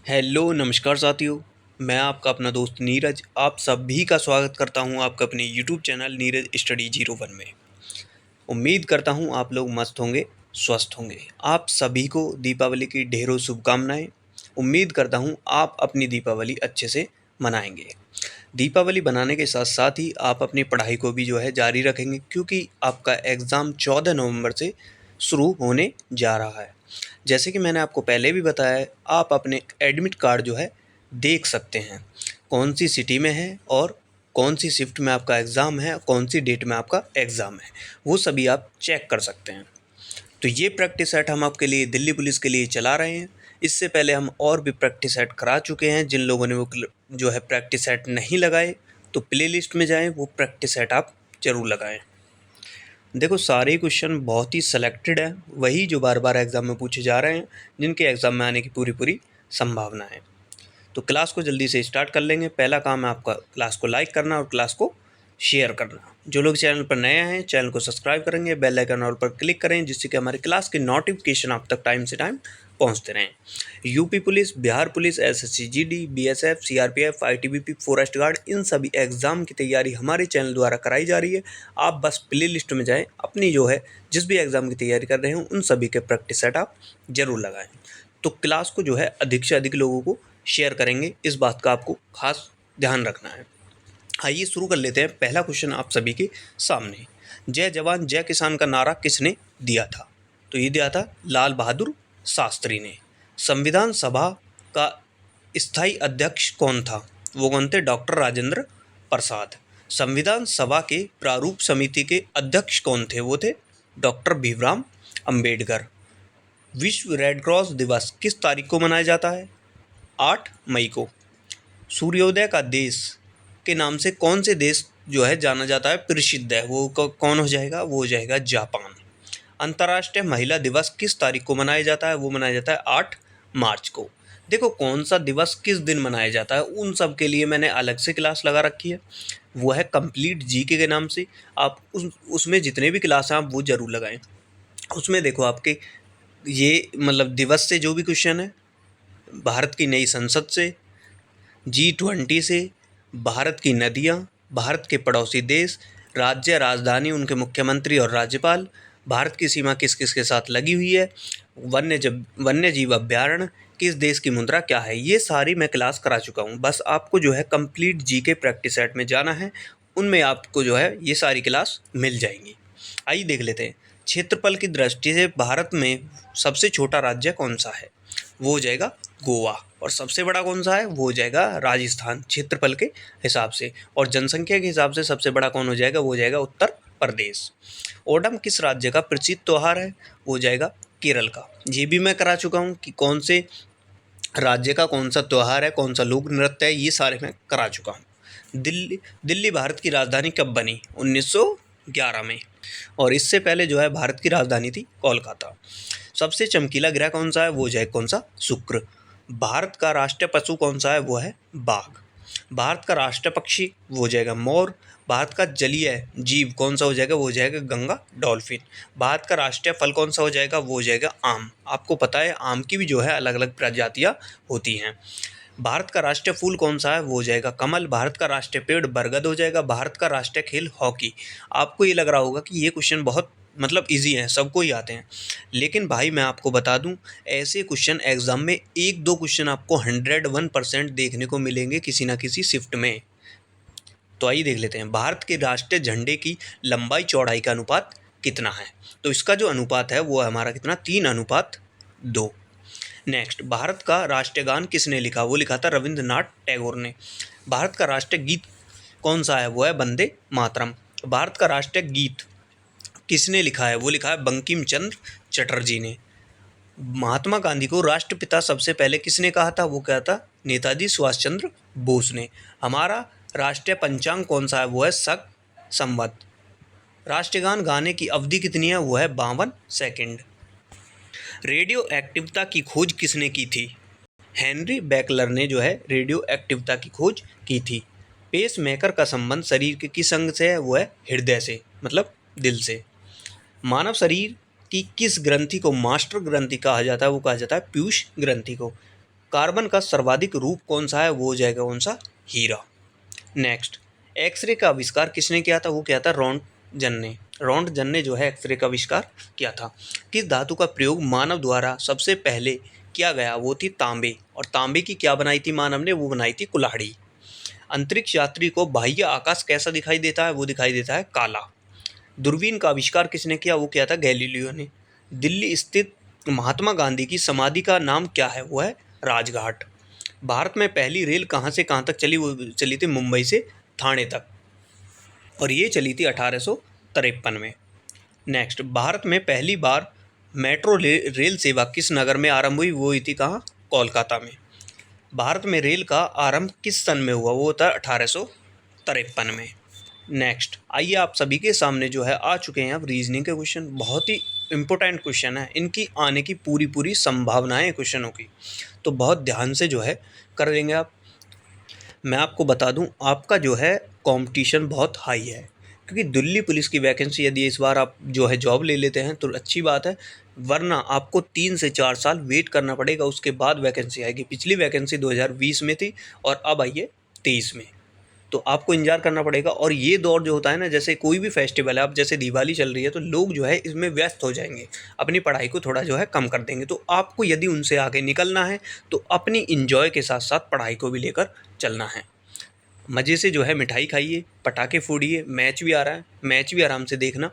Hello नमस्कार साथियों। मैं आपका अपना दोस्त नीरज आप सभी का स्वागत करता हूं आपका अपने यूट्यूब चैनल नीरज स्टडी 01 में। उम्मीद करता हूं आप लोग मस्त होंगे, स्वस्थ होंगे। आप सभी को दीपावली की ढेरों शुभकामनाएं। उम्मीद करता हूं आप अपनी दीपावली अच्छे से मनाएंगे। दीपावली बनाने के साथ साथ ही आप अपनी पढ़ाई को भी जो है जारी रखेंगे, क्योंकि आपका एग्ज़ाम 14 नवंबर से शुरू होने जा रहा है। जैसे कि मैंने आपको पहले भी बताया है, आप अपने एडमिट कार्ड जो है देख सकते हैं, कौन सी सिटी में है और कौन सी शिफ्ट में आपका एग्ज़ाम है, कौन सी डेट में आपका एग्ज़ाम है, वो सभी आप चेक कर सकते हैं। तो ये प्रैक्टिस सेट हम आपके लिए दिल्ली पुलिस के लिए चला रहे हैं। इससे पहले हम और भी प्रैक्टिस सेट करा चुके हैं। जिन लोगों ने वो जो है प्रैक्टिस सेट नहीं लगाए, तो प्ले लिस्ट में जाएँ, वो प्रैक्टिस सेट आप ज़रूर लगाएँ। देखो, सारे क्वेश्चन बहुत ही सिलेक्टेड हैं, वही जो बार बार एग्ज़ाम में पूछे जा रहे हैं, जिनके एग्ज़ाम में आने की पूरी पूरी संभावना है। तो क्लास को जल्दी से स्टार्ट कर लेंगे। पहला काम है आपका क्लास को लाइक करना और क्लास को शेयर करना। जो लोग चैनल पर नए हैं, चैनल को सब्सक्राइब करेंगे, बेल आइकन ऑल पर क्लिक करें, जिससे कि हमारे क्लास के नोटिफिकेशन आप तक टाइम से टाइम पहुंचते रहें। UP police, Bihar police, SSC GD, BSF, CRPF, ITBP, forest guard, इन सभी एग्ज़ाम की तैयारी हमारे चैनल द्वारा कराई जा रही है। आप बस प्ले लिस्ट में जाएँ, अपनी जो है जिस भी एग्ज़ाम की तैयारी कर रहे हो उन सभी के प्रैक्टिस सेट आप ज़रूर लगाएँ। तो क्लास को जो है अधिक से अधिक लोगों को शेयर करेंगे, इस बात का आपको खास ध्यान रखना है। आइए शुरू कर लेते हैं। पहला क्वेश्चन आप सभी के सामने, जय जवान जय किसान का नारा किसने दिया था? तो ये दिया था लाल बहादुर शास्त्री ने। संविधान सभा का स्थायी अध्यक्ष कौन था? वो कौन थे? डॉक्टर राजेंद्र प्रसाद। संविधान सभा के प्रारूप समिति के अध्यक्ष कौन थे? वो थे डॉक्टर भीमराव अंबेडकर। विश्व रेड क्रॉस दिवस किस तारीख को मनाया जाता है? 8 मई को। सूर्योदय का देश के नाम से कौन से देश जो है जाना जाता है, प्रसिद्ध है? वो कौन हो जाएगा? वो हो जाएगा जापान। अंतर्राष्ट्रीय महिला दिवस किस तारीख को मनाया जाता है? वो मनाया जाता है 8 मार्च को। देखो, कौन सा दिवस किस दिन मनाया जाता है, उन सब के लिए मैंने अलग से क्लास लगा रखी है। वो है कंप्लीट जीके के नाम से। आप उसमें जितने भी क्लास हैं आप वो ज़रूर लगाएं। उसमें देखो, आपके ये मतलब दिवस से जो भी क्वेश्चन है, भारत की नई संसद से, G20 से, भारत की नदियाँ, भारत के पड़ोसी देश, राज्य राजधानी, उनके मुख्यमंत्री और राज्यपाल, भारत की सीमा किस किस के साथ लगी हुई है, वन्य जीव अभ्यारण्य, किस देश की मुद्रा क्या है, ये सारी मैं क्लास करा चुका हूँ। बस आपको जो है कंप्लीट जीके प्रैक्टिस सेट में जाना है, उनमें आपको जो है ये सारी क्लास मिल जाएंगी। आइए देख लेते हैं। क्षेत्रफल की दृष्टि से भारत में सबसे छोटा राज्य कौन सा है? वो हो जाएगा गोवा। और सबसे बड़ा कौन सा है? वो हो जाएगा राजस्थान, क्षेत्रफल के हिसाब से। और जनसंख्या के हिसाब से सबसे बड़ा कौन हो जाएगा? वो हो जाएगा उत्तर प्रदेश। ओणम किस राज्य का प्रसिद्ध त्यौहार है? वो हो जाएगा केरल का। ये भी मैं करा चुका हूँ कि कौन से राज्य का कौन सा त्यौहार है, कौन सा लोक नृत्य है, ये सारे मैं करा चुका हूँ। दिल्ली दिल्ली भारत की राजधानी कब बनी? 1911 में। और इससे पहले जो है भारत की राजधानी थी कोलकाता। सबसे चमकीला ग्रह कौन सा है? वो जो है कौन सा? शुक्र। भारत का राष्ट्रीय पशु कौन सा है? वो है बाघ। भारत का राष्ट्रीय पक्षी वो हो जाएगा मोर। भारत का जलीय जीव कौन सा हो जाएगा? वो हो जाएगा गंगा डॉल्फिन। भारत का राष्ट्रीय फल कौन सा हो जाएगा? वो हो जाएगा आम। आपको पता है आम की भी जो है अलग अलग प्रजातियाँ होती हैं। भारत का राष्ट्रीय फूल कौन सा है? वो हो जाएगा कमल। भारत का राष्ट्रीय पेड़ बरगद हो जाएगा। भारत का राष्ट्रीय खेल हॉकी। आपको ये लग रहा होगा कि ये क्वेश्चन बहुत मतलब इजी हैं, सबको ही आते हैं, लेकिन भाई मैं आपको बता दूं, ऐसे क्वेश्चन एग्जाम में 1-2 क्वेश्चन आपको 101% देखने को मिलेंगे किसी ना किसी शिफ्ट में। तो आइए देख लेते हैं। भारत के राष्ट्रीय झंडे की लंबाई चौड़ाई का अनुपात कितना है? तो इसका जो अनुपात है वो है हमारा कितना? 3:2। नेक्स्ट, भारत का राष्ट्रीय गान किसने लिखा? वो लिखा था रविंद्रनाथ टैगोर ने। भारत का राष्ट्रीय गीत कौन सा है? वो है वंदे मातरम। भारत का राष्ट्रीय गीत किसने लिखा है? वो लिखा है बंकिम चंद्र चटर्जी ने। महात्मा गांधी को राष्ट्रपिता सबसे पहले किसने कहा था? वो क्या था? नेताजी सुभाष चंद्र बोस ने। हमारा राष्ट्रीय पंचांग कौन सा है? वो है शक संवत। राष्ट्रीय गान गाने की अवधि कितनी है? वो है 52 सेकंड। रेडियो एक्टिवता की खोज किसने की थी? हेनरी बेकलर ने जो है रेडियो एक्टिवता की खोज की थी। पेस मेकर का संबंध शरीर के किस अंग से है? वो है हृदय से, मतलब दिल से। मानव शरीर की किस ग्रंथि को मास्टर ग्रंथि कहा जाता है? वो कहा जाता है पीयूष ग्रंथि को। कार्बन का सर्वाधिक रूप कौन सा है, वो हो जाएगा कौन सा, हीरा। नेक्स्ट, एक्सरे का आविष्कार किसने किया था, वो क्या था, रॉन्टजन ने। रॉन्टजन ने जो है एक्सरे का आविष्कार किया था। किस धातु का प्रयोग मानव द्वारा सबसे पहले किया गया, वो थी तांबे। और तांबे की क्या बनाई थी मानव ने, वो बनाई थी कुल्हाड़ी। अंतरिक्ष यात्री को बाह्य आकाश कैसा दिखाई देता है, वो दिखाई देता है काला। दूरबीन का आविष्कार किसने किया, वो किया था गैलीलियो ने। दिल्ली स्थित महात्मा गांधी की समाधि का नाम क्या है, वो है राजघाट। भारत में पहली रेल कहाँ से कहाँ तक चली, वो चली थी मुंबई से ठाणे तक, और ये चली थी 1853 में। नेक्स्ट, भारत में पहली बार मेट्रो रेल सेवा किस नगर में आरंभ हुई, वो हुई थी कहाँ, कोलकाता में। भारत में रेल का आरंभ किस सन में हुआ, वो होता है 1853 में। नेक्स्ट, आइए आप सभी के सामने जो है आ चुके हैं अब रीजनिंग के क्वेश्चन। बहुत ही इंपॉर्टेंट क्वेश्चन है, इनकी आने की पूरी पूरी संभावनाएं हैं क्वेश्चनों की, तो बहुत ध्यान से जो है कर लेंगे आप। मैं आपको बता दूं, आपका जो है कंपटीशन बहुत हाई है, क्योंकि दिल्ली पुलिस की वैकेंसी यदि इस बार आप जो है जॉब ले लेते हैं तो अच्छी बात है, वरना आपको 3 से 4 साल वेट करना पड़ेगा, उसके बाद वैकेंसी आएगी। पिछली वैकेंसी 2020 में थी और अब आई है 23 में, तो आपको इंतजार करना पड़ेगा। और ये दौर जो होता है ना, जैसे कोई भी फेस्टिवल है, अब जैसे दिवाली चल रही है, तो लोग जो है इसमें व्यस्त हो जाएंगे, अपनी पढ़ाई को थोड़ा जो है कम कर देंगे। तो आपको यदि उनसे आगे निकलना है तो अपनी इंजॉय के साथ साथ पढ़ाई को भी लेकर चलना है। मज़े से जो है मिठाई खाइए, पटाखे फोड़िए, मैच भी आ रहा है, मैच भी आराम से देखना,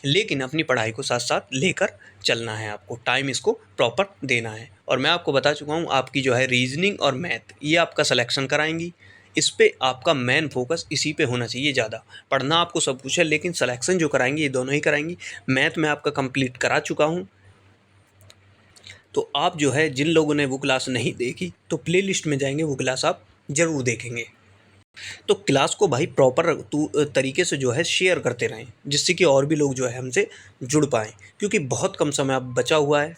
लेकिन अपनी पढ़ाई को साथ साथ लेकर चलना है, आपको टाइम इसको प्रॉपर देना है। और मैं आपको बता चुका हूँ, आपकी जो है रीजनिंग और मैथ ये आपका सिलेक्शन कराएंगी, इस पे आपका मेन फोकस इसी पे होना चाहिए ज़्यादा। पढ़ना आपको सब कुछ है, लेकिन सिलेक्शन जो कराएंगी ये दोनों ही कराएंगी। मैथ में आपका कंप्लीट करा चुका हूँ, तो आप जो है जिन लोगों ने वो क्लास नहीं देखी तो प्लेलिस्ट में जाएंगे, वो क्लास आप ज़रूर देखेंगे। तो क्लास को भाई प्रॉपर तरीके से जो है शेयर करते रहें, जिससे कि और भी लोग जो है हमसे जुड़ पाएँ, क्योंकि बहुत कम समय अब बचा हुआ है।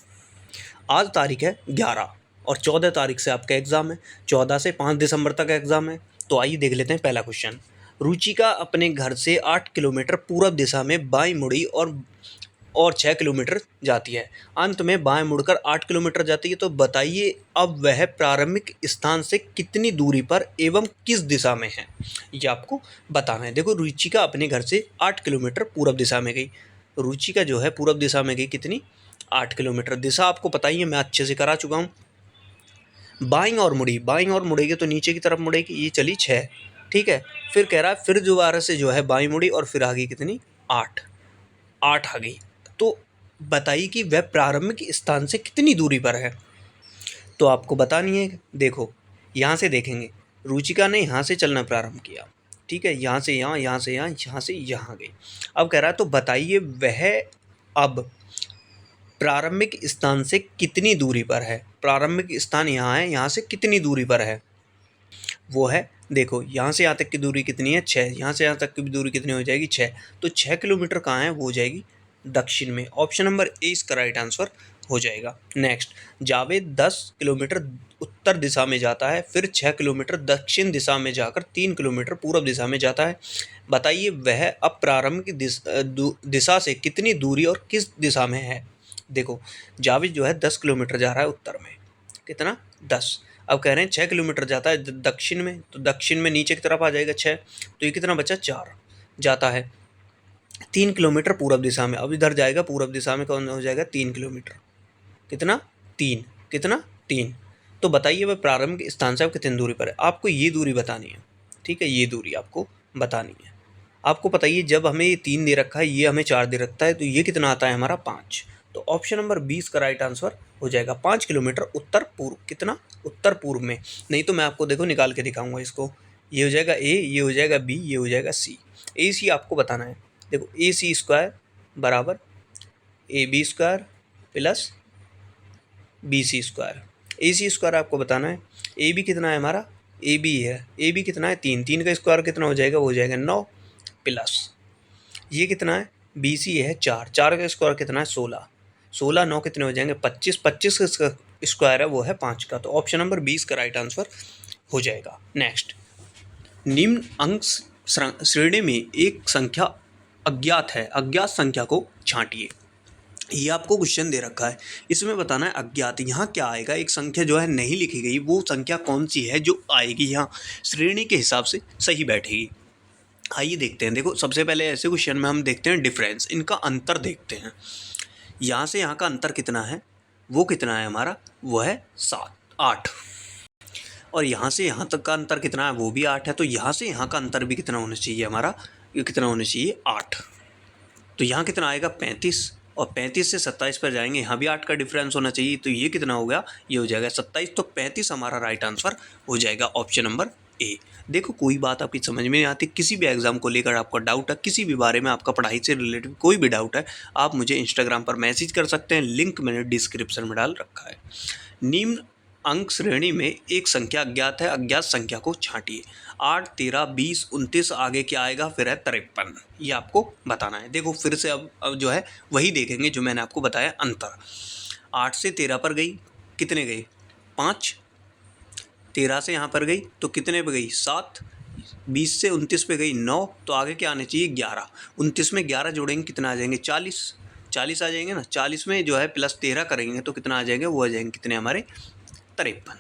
आज तारीख है 11 और 14 तारीख से आपका एग्ज़ाम है, 14 से 5 दिसंबर तक एग्ज़ाम है। तो आइए देख लेते हैं पहला क्वेश्चन। रुचिका अपने घर से 8 किलोमीटर पूर्व दिशा में बाईं मुड़ी और 6 किलोमीटर जाती है। अंत में बाएं मुड़कर 8 किलोमीटर जाती है। तो बताइए अब वह प्रारंभिक स्थान से कितनी दूरी पर एवं किस दिशा में है, ये आपको बताना है। देखो, रुचिका अपने घर से 8 किलोमीटर पूर्व दिशा में गई। रुचिका जो है पूर्व दिशा में गई कितनी, 8 किलोमीटर। दिशा आपको पता ही है, मैं अच्छे से करा चुका हूँ। बाईं और मुड़ी, बाईं और मुड़ेगी तो नीचे की तरफ मुड़ेगी, ये चली 6, ठीक है। फिर कह रहा है फिर दोबारा से जो है बाईं मुड़ी और फिर आ गई कितनी, 8, 8 आ गई। तो बताइए कि वह प्रारंभिक स्थान से कितनी दूरी पर है, तो आपको बतानी है। देखो, यहाँ से देखेंगे, रुचिका ने यहाँ से चलना प्रारंभ किया, ठीक है, यहाँ से यहाँ, यहाँ से यहाँ, यहाँ से यहाँ गई। अब कह रहा है तो बताइए वह अब प्रारंभिक स्थान से कितनी दूरी पर है। प्रारंभिक स्थान यहाँ है, यहाँ से कितनी दूरी पर है, वो है, देखो यहाँ से यहाँ तक की दूरी कितनी है, 6, यहाँ से यहाँ तक की दूरी कितनी हो जाएगी, 6। तो 6 किलोमीटर कहाँ है, वो हो जाएगी दक्षिण में। ऑप्शन नंबर ए इसका राइट आंसर हो जाएगा। नेक्स्ट, जावेद 10 किलोमीटर उत्तर दिशा में जाता है, फिर 6 किलोमीटर दक्षिण दिशा में जाकर 3 किलोमीटर पूर्व दिशा में जाता है। बताइए वह अब प्रारंभिक दिशा से कितनी दूरी और किस दिशा में है। देखो, जावेद जो है 10 किलोमीटर जा रहा है उत्तर में, कितना, 10। अब कह रहे हैं 6 किलोमीटर जाता है दक्षिण में, तो दक्षिण में नीचे की तरफ आ जाएगा 6, तो ये कितना बचा, 4 जाता है। 3 किलोमीटर पूर्व दिशा में, अब इधर जाएगा पूर्व दिशा में, कौन हो जाएगा 3 किलोमीटर, कितना, 3, कितना, 3। तो बताइए वह प्रारंभिक स्थान से अब कितनी दूरी पर है, आपको ये दूरी बतानी है, ठीक है, ये दूरी आपको बतानी है। आपको बताइए जब हमें ये 3 दे रखा है, ये हमें 4 दे रखता है, तो ये कितना आता है हमारा, 5। तो ऑप्शन नंबर 20 का राइट आंसर हो जाएगा 5 किलोमीटर उत्तर पूर्व, कितना, उत्तर पूर्व में। नहीं तो मैं आपको देखो निकाल के दिखाऊंगा इसको, ये हो जाएगा ए, ये हो जाएगा बी, ये हो जाएगा सी। ए सी आपको बताना है। देखो, ए सी स्क्वायर बराबर A B square plus B C square. A C square आपको बताना है। ए बी कितना है हमारा, ए बी है, ए बी कितना है 3, 3 का स्क्वायर कितना हो जाएगा, वो हो जाएगा 9 प्लस ये कितना है, बी सी है 4, 4 का स्क्वायर कितना है 16, 16 9 कितने हो जाएंगे 25, 25 का स्क्वायर है वो है 5 का। तो ऑप्शन नंबर 20 का राइट आंसर हो जाएगा। नेक्स्ट, निम्न अंक श्रेणी में एक संख्या अज्ञात है, अज्ञात संख्या को छांटिए। ये आपको क्वेश्चन दे रखा है, इसमें बताना है अज्ञात। यहाँ क्या आएगा, एक संख्या जो है नहीं लिखी गई, वो संख्या कौन सी है जो आएगी यहाँ श्रेणी के हिसाब से सही बैठेगी। आइए देखते हैं। देखो सबसे पहले ऐसे क्वेश्चन में हम देखते हैं डिफरेंस, इनका अंतर देखते हैं। यहाँ से यहाँ का अंतर कितना है, वो कितना है हमारा, वो है 8। और यहाँ से यहाँ तक का अंतर कितना है, वो भी 8 है। तो यहाँ से यहाँ का अंतर भी कितना होना चाहिए हमारा, ये कितना होना चाहिए, 8। तो यहाँ कितना आएगा, 35। और 35 से 27 पर जाएंगे, यहाँ भी 8 का डिफरेंस होना चाहिए। तो ये कितना हो गया, ये हो जाएगा 27। तो 35 हमारा राइट आंसर हो जाएगा, ऑप्शन नंबर ए। देखो कोई बात आपकी समझ में नहीं आती, किसी भी एग्जाम को लेकर आपका डाउट है, किसी भी बारे में आपका पढ़ाई से रिलेटेड कोई भी डाउट है, आप मुझे इंस्टाग्राम पर मैसेज कर सकते हैं, लिंक मैंने डिस्क्रिप्शन में डाल रखा है। निम्न अंक श्रेणी में एक संख्या अज्ञात है, अज्ञात संख्या को छांटिए। 8, 13, 20, 29, आगे क्या आएगा, फिर है 53। ये आपको बताना है। देखो फिर से अब जो है वही देखेंगे जो मैंने आपको बताया अंतर। 8 से 13 पर गई, कितने गए, 5। 13 से यहाँ पर गई तो कितने पे गई, 7। 20 से 29 पे गई, 9। तो आगे क्या आने चाहिए, 11। 29 में 11 जोड़ेंगे, कितना आ जाएंगे, 40। 40 आ जाएंगे ना। 40 में जो है प्लस 13 करेंगे तो कितना आ जाएंगे, वो आ जाएंगे कितने हमारे, 53।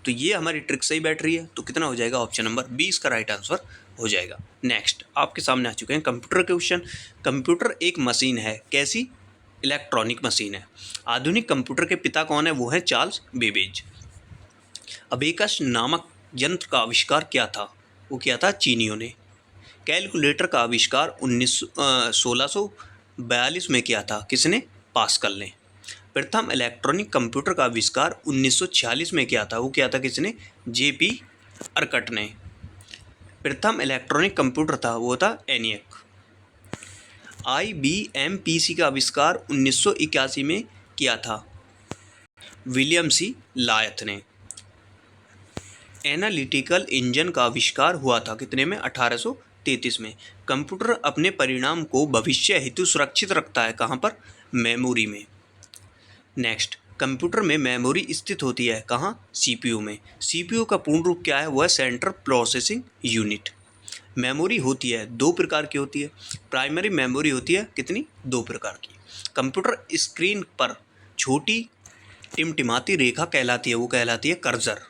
तो ये हमारी ट्रिक सही बैठ रही है। तो कितना हो जाएगा, ऑप्शन नंबर 20 का राइट आंसर हो जाएगा। नेक्स्ट आपके सामने आ चुके हैं कंप्यूटर के क्वेश्चन। कंप्यूटर एक मशीन है, कैसी, इलेक्ट्रॉनिक मशीन है। आधुनिक कंप्यूटर के पिता कौन है, वो है चार्ल्स बेबेज। अबेकस नामक यंत्र का आविष्कार क्या था, वो क्या था, चीनियों ने। कैलकुलेटर का आविष्कार 1642 में किया था, किसने, पास्कल ने। प्रथम इलेक्ट्रॉनिक कंप्यूटर का आविष्कार 1946 में किया था, वो क्या था, किसने, जेपी अर्कट ने। प्रथम इलेक्ट्रॉनिक कंप्यूटर था, वो था एनियक। IBM PC का आविष्कार 1981 में किया था, विलियम सी लायथ ने। एनालिटिकल इंजन का आविष्कार हुआ था कितने में, 1833 में। कंप्यूटर अपने परिणाम को भविष्य हेतु सुरक्षित रखता है, कहाँ पर, मेमोरी में। नेक्स्ट, कंप्यूटर में मेमोरी स्थित होती है कहाँ, CPU में। CPU का पूर्ण रूप क्या है, वो है सेंट्रल प्रोसेसिंग यूनिट। मेमोरी होती है 2 प्रकार की होती है। प्राइमरी मेमोरी होती है कितनी, 2 प्रकार की। कंप्यूटर स्क्रीन पर छोटी टिमटिमाती रेखा कहलाती है, वो कहलाती है कर्सर।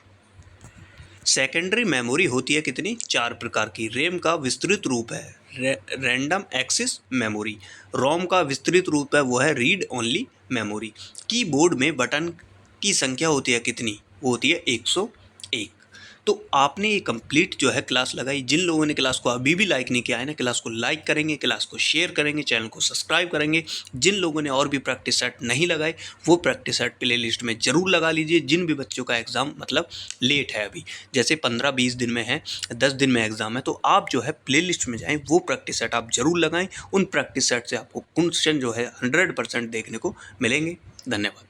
सेकेंडरी मेमोरी होती है कितनी, 4 प्रकार की। रैम का विस्तृत रूप है रैंडम एक्सेस मेमोरी। रोम का विस्तृत रूप है, वो है रीड ओनली मेमोरी। कीबोर्ड में बटन की संख्या होती है कितनी, वो होती है 101। तो आपने ये कंप्लीट जो है क्लास लगाई। जिन लोगों ने क्लास को अभी भी लाइक नहीं किया है ना, क्लास को लाइक करेंगे, क्लास को शेयर करेंगे, चैनल को सब्सक्राइब करेंगे। जिन लोगों ने और भी प्रैक्टिस सेट नहीं लगाए, वो प्रैक्टिस सेट प्ले लिस्ट में ज़रूर लगा लीजिए। जिन भी बच्चों का एग्ज़ाम मतलब लेट है, अभी जैसे 15-20 दिन में है, 10 दिन में एग्ज़ाम है, तो आप जो है प्ले लिस्ट में जाएँ, वो प्रैक्टिस सेट आप ज़रूर लगाएँ। उन प्रैक्टिस सेट से आपको क्वेश्चन जो है 100% देखने को मिलेंगे। धन्यवाद।